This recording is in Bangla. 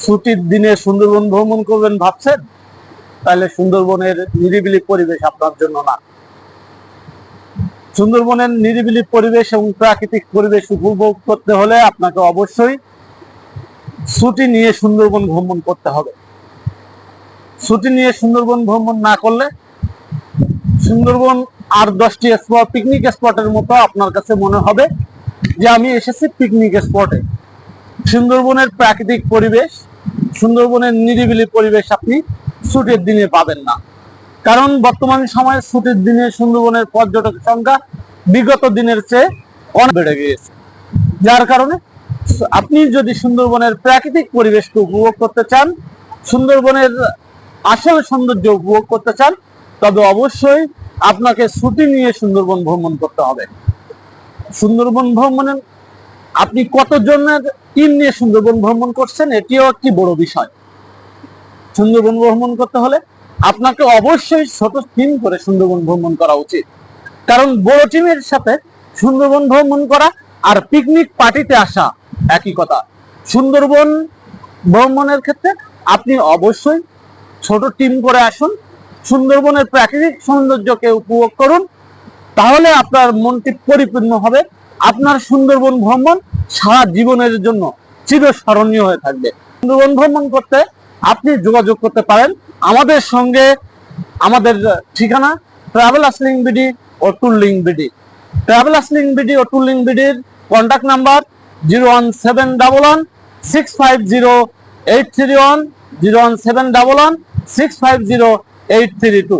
ছুটির দিনে সুন্দরবন ভ্রমণ করবেন ভাবছেন, তাহলে সুন্দরবনের নিরিবিলি পরিবেশ আপনার জন্য না। সুন্দরবনের নিরিবিলি পরিবেশ এবং প্রাকৃতিক পরিবেশ উপভোগ করতে হলে আপনাকে অবশ্যই ছুটি নিয়ে সুন্দরবন ভ্রমণ করতে হবে। ছুটি নিয়ে সুন্দরবন ভ্রমণ না করলে সুন্দরবন আর 10টি স্পট, পিকনিক স্পটের মতো আপনার কাছে মনে হবে যে আমি এসেছি পিকনিক স্পটে। সুন্দরবনের প্রাকৃতিক পরিবেশ, সুন্দরবনের নিরিবিলি পরিবেশ আপনি ছুটির দিনে পাবেন না। কারণ বর্তমান সময়ে ছুটির দিনে সুন্দরবনের পর্যটক সংখ্যা বিগত দিনের চেয়ে অনেক বেড়ে গিয়েছে। যার কারণে আপনি যদি সুন্দরবনের প্রাকৃতিক পরিবেশকে উপভোগ করতে চান, সুন্দরবনের আসল সৌন্দর্য উপভোগ করতে চান, তবে অবশ্যই আপনাকে ছুটি নিয়ে সুন্দরবন ভ্রমণ করতে হবে। সুন্দরবন ভ্রমণে আপনি কতজনের টিম নিয়ে সুন্দরবন ভ্রমণ করছেন এটিও একটি বড় বিষয়। সুন্দরবন ভ্রমণ করতে হলে আপনাকে অবশ্যই ছোট টিম করে সুন্দরবন ভ্রমণ করা উচিত। কারণ বড় টিমের সাথে সুন্দরবন ভ্রমণ করা আর পিকনিক পার্টিতে আসা একই কথা। সুন্দরবন ভ্রমণের ক্ষেত্রে আপনি অবশ্যই ছোট টিম করে আসুন, সুন্দরবনের প্রাকৃতিক সৌন্দর্যকে উপভোগ করুন, তাহলে আপনার মনটি পরিপূর্ণ হবে। আপনার সুন্দরবন ভ্রমণ সারা জীবনের জন্য চিরস্মরণীয় হয়ে থাকবে। সুন্দরবন ভ্রমণ করতে আপনি যোগাযোগ করতে পারেন আমাদের সঙ্গে। আমাদের ঠিকানা ট্রাভেল আসলিং বিডি ও ট্যুরলিং বিডি। ট্রাভেল আসলিং বিডি ও ট্যুরলিং বিডির কন্ট্যাক্ট নাম্বার 01711650831, 01711650832।